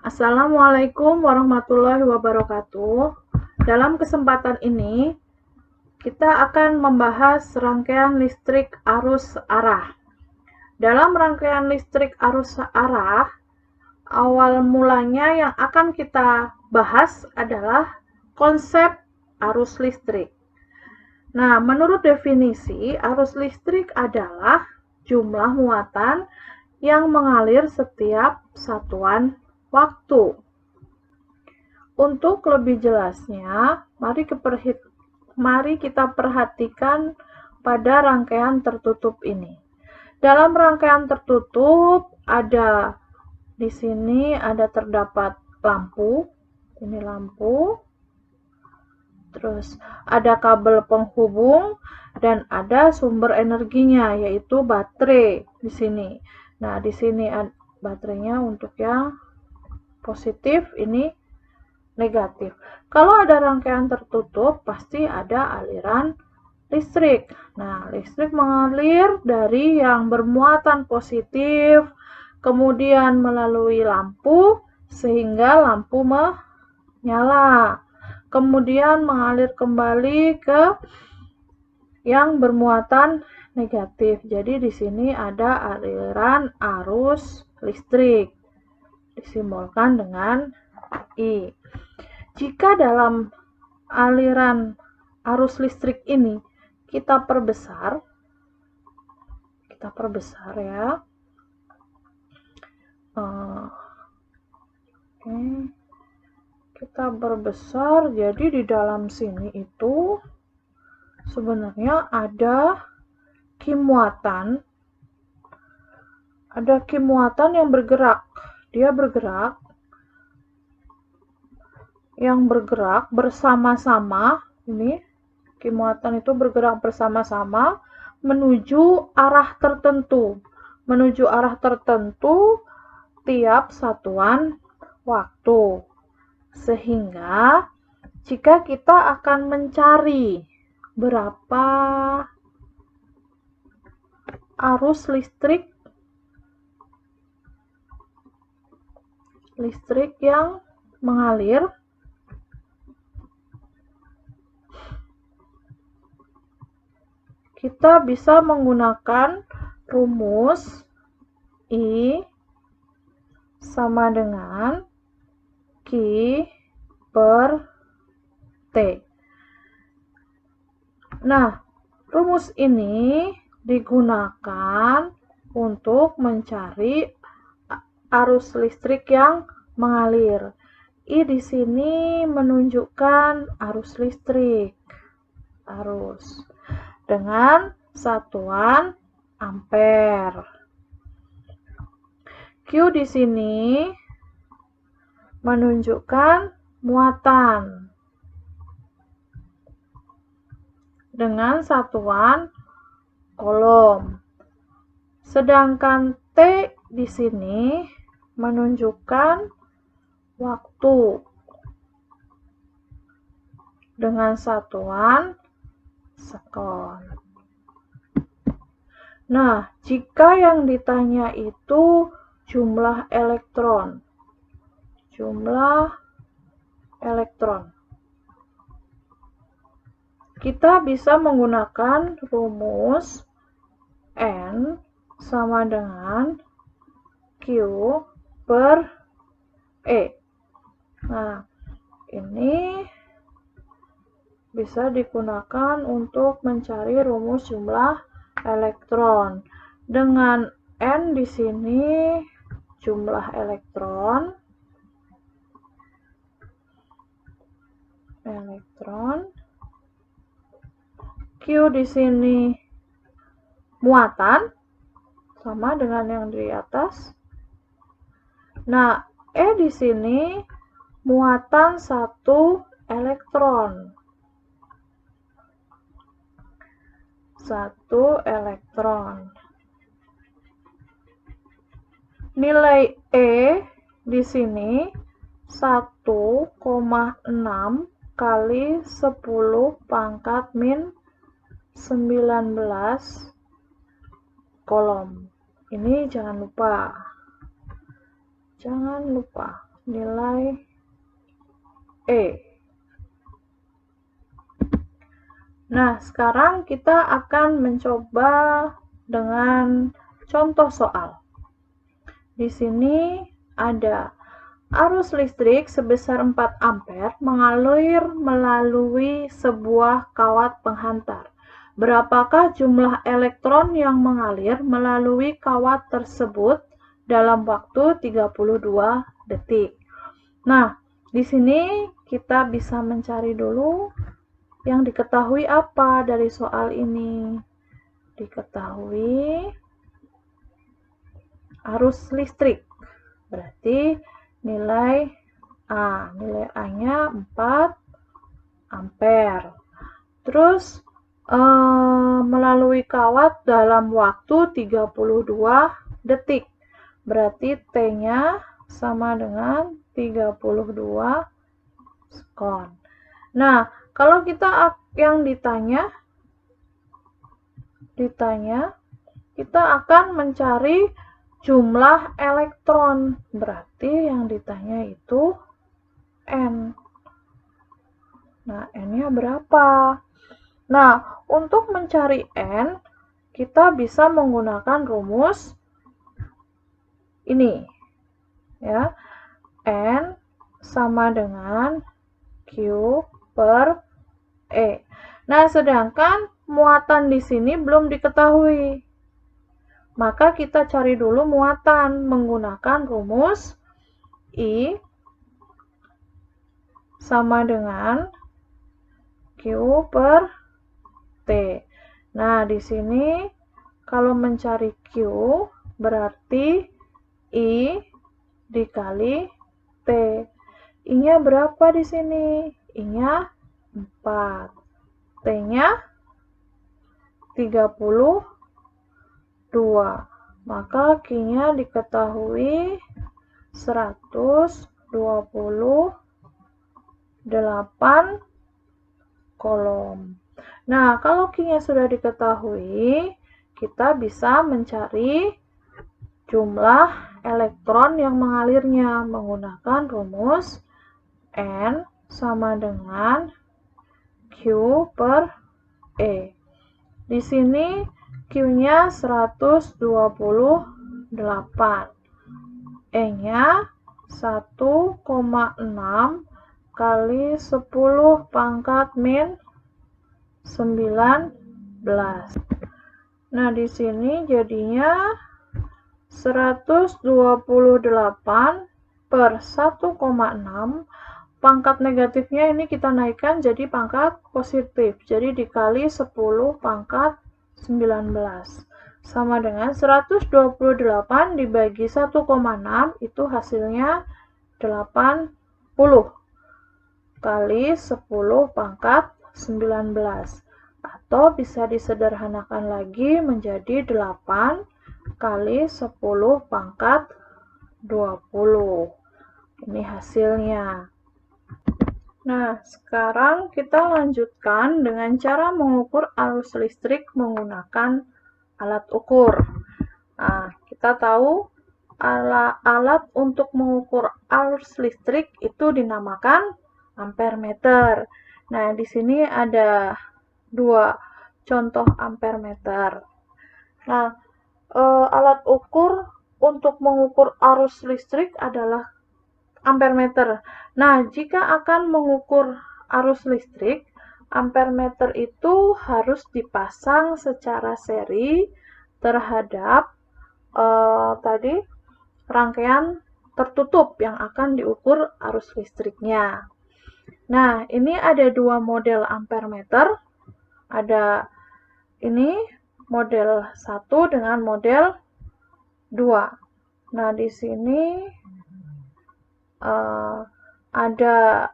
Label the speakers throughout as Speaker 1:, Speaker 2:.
Speaker 1: Assalamualaikum warahmatullahi wabarakatuh. Dalam kesempatan ini, kita akan membahas rangkaian listrik arus arah. Dalam rangkaian listrik arus arah, awal mulanya yang akan kita bahas adalah konsep arus listrik. Nah, menurut definisi, arus listrik adalah jumlah muatan yang mengalir setiap satuan waktu. Untuk lebih jelasnya, mari kita perhatikan pada rangkaian tertutup ini. Dalam rangkaian tertutup di sini terdapat lampu. Ini lampu. Terus ada kabel penghubung dan ada sumber energinya yaitu baterai di sini. Nah, di sini baterainya untuk yang positif, ini negatif. Kalau ada rangkaian tertutup, pasti ada aliran listrik. Nah, listrik mengalir dari yang bermuatan positif, kemudian melalui lampu, sehingga lampu menyala. Kemudian mengalir kembali ke yang bermuatan negatif. Jadi di sini ada aliran arus listrik. Disimbolkan dengan I. Jika dalam aliran arus listrik ini kita perbesar ya. Kita perbesar, jadi di dalam sini itu sebenarnya ada kimuatan yang bergerak. Dia bergerak bersama-sama. Ini kimuatan itu bergerak bersama-sama menuju arah tertentu tiap satuan waktu. Sehingga jika kita akan mencari berapa arus listrik yang mengalir, kita bisa menggunakan rumus I sama dengan Q per T. Nah, rumus ini digunakan untuk mencari arus listrik yang mengalir. I di sini menunjukkan arus listrik. Dengan satuan ampere. Q di sini menunjukkan muatan dengan satuan kolom. Sedangkan T di sini menunjukkan waktu dengan satuan sekon. Nah, jika yang ditanya itu jumlah elektron, kita bisa menggunakan rumus N sama dengan Q per E. Nah, ini bisa digunakan untuk mencari rumus jumlah elektron. Dengan N di sini jumlah elektron, Q di sini muatan sama dengan yang di atas. Nah, E di sini muatan 1 elektron. Nilai E di sini 1,6 kali 10 pangkat min 19 kolom. Ini jangan lupa. nilai E. Nah, sekarang kita akan mencoba dengan contoh soal. Di sini ada arus listrik sebesar 4 ampere mengalir melalui sebuah kawat penghantar. Berapakah jumlah elektron yang mengalir melalui kawat tersebut dalam waktu 32 detik? Nah, di sini kita bisa mencari dulu yang diketahui apa dari soal ini. Diketahui arus listrik. Berarti nilai A-nya 4 ampere. Terus melalui kawat dalam waktu 32 detik. Berarti T-nya sama dengan 32 sekon. Nah, kalau kita yang ditanya, kita akan mencari jumlah elektron. Berarti yang ditanya itu N. Nah, N-nya berapa? Nah, untuk mencari N, kita bisa menggunakan rumus ini. Ya. N sama dengan Q per E. Nah, sedangkan muatan di sini belum diketahui. Maka kita cari dulu muatan menggunakan rumus I sama dengan Q per T. Nah, di sini kalau mencari Q berarti I dikali T. I-nya berapa di sini? I-nya 4. T-nya 32. Maka Q-nya diketahui 128 kolom. Nah, kalau Q-nya sudah diketahui, kita bisa mencari jumlah elektron yang mengalirnya menggunakan rumus N sama dengan Q per E. Di sini Q-nya 128, E-nya 1,6 kali 10 pangkat min 19. Nah, di sini jadinya 128 per 1,6. Pangkat negatifnya ini kita naikkan jadi pangkat positif. Jadi dikali 10 pangkat 19. Sama dengan 128 dibagi 1,6 itu hasilnya 80 kali 10 pangkat 19. Atau bisa disederhanakan lagi menjadi 8 kali 10 pangkat 20. Ini hasilnya. Nah, sekarang kita lanjutkan dengan cara mengukur arus listrik menggunakan alat ukur. Nah, kita tahu alat untuk mengukur arus listrik itu dinamakan ampere meter. Nah, di sini ada dua contoh ampere meter. Nah, alat ukur untuk mengukur arus listrik adalah ampere meter. Nah, jika akan mengukur arus listrik, ampere meter itu harus dipasang secara seri terhadap rangkaian tertutup yang akan diukur arus listriknya. Nah, ini ada dua model ampere meter. Ada ini model 1 dengan model 2. Nah, di sini ada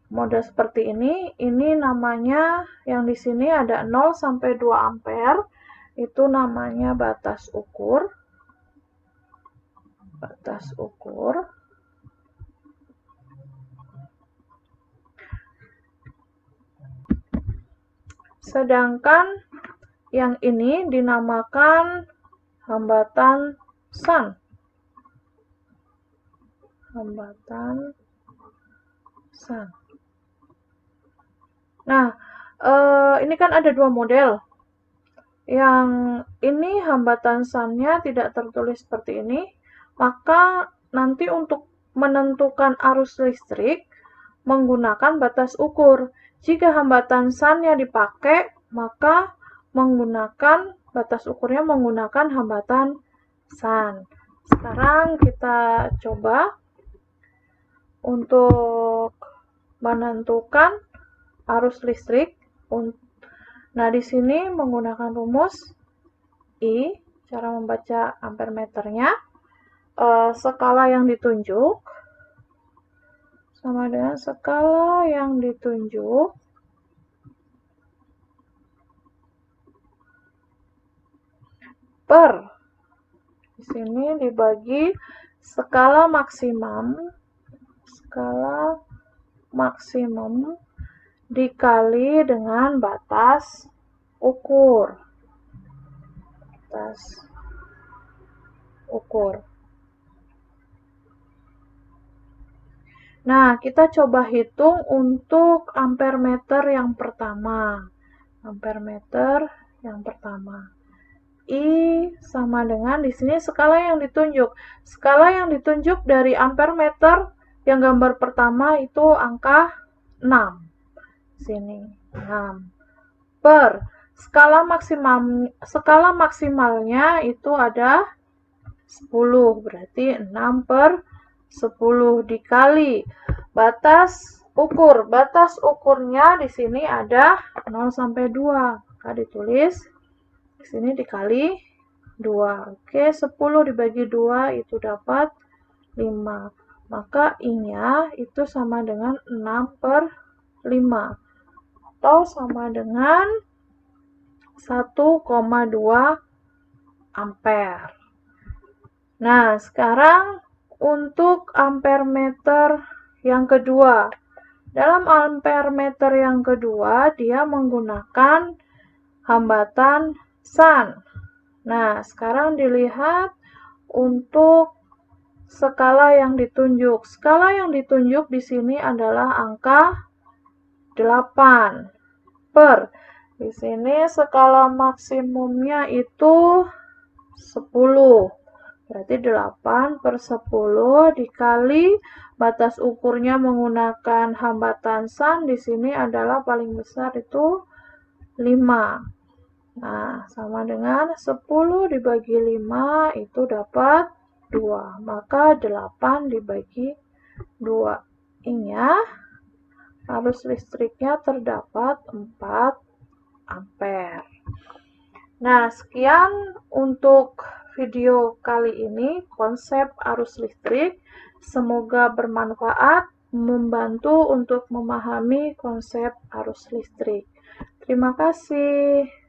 Speaker 1: model seperti ini. Ini namanya yang di sini ada 0 sampai 2 ampere. Itu namanya batas ukur. Batas ukur. Sedangkan yang ini dinamakan hambatan SUN. hambatan sun. Nah, ini kan ada dua model. Yang ini hambatan sun-nya tidak tertulis seperti ini, maka nanti untuk menentukan arus listrik menggunakan batas ukur. Jika hambatan sun-nya dipakai, maka menggunakan batas ukurnya menggunakan hambatan sun. Sekarang kita coba untuk menentukan arus listrik. Nah, di sini menggunakan rumus I, cara membaca ampermeternya, skala yang ditunjuk sama dengan skala yang ditunjuk per, di sini dibagi skala maksimum dikali dengan batas ukur. Nah, kita coba hitung untuk ampermeter yang pertama. I sama dengan di sini skala yang ditunjuk. Skala yang ditunjuk dari ampermeter yang gambar pertama itu angka 6. Sini 6 per skala maksimalnya itu ada 10, berarti 6 per 10 dikali batas ukurnya di sini ada 0 sampai 2, maka ditulis di sini dikali 2. Oke, 10 dibagi 2 itu dapat 5, maka I-nya itu sama dengan 6 per 5 atau sama dengan 1,2 ampere. Nah, sekarang untuk ampermeter yang kedua. Dalam ampermeter yang kedua, dia menggunakan hambatan sun. Nah, sekarang dilihat untuk skala yang ditunjuk. Skala yang ditunjuk di sini adalah angka 8 per, di sini skala maksimumnya itu 10, berarti 8 per 10 dikali batas ukurnya menggunakan hambatan sun di sini adalah paling besar itu 5. Nah, sama dengan 10 dibagi 5 itu dapat 2, maka 8 dibagi 2. I-nya arus listriknya terdapat 4 ampere. Nah, sekian untuk video kali ini, konsep arus listrik. Semoga bermanfaat, membantu untuk memahami konsep arus listrik. Terima kasih.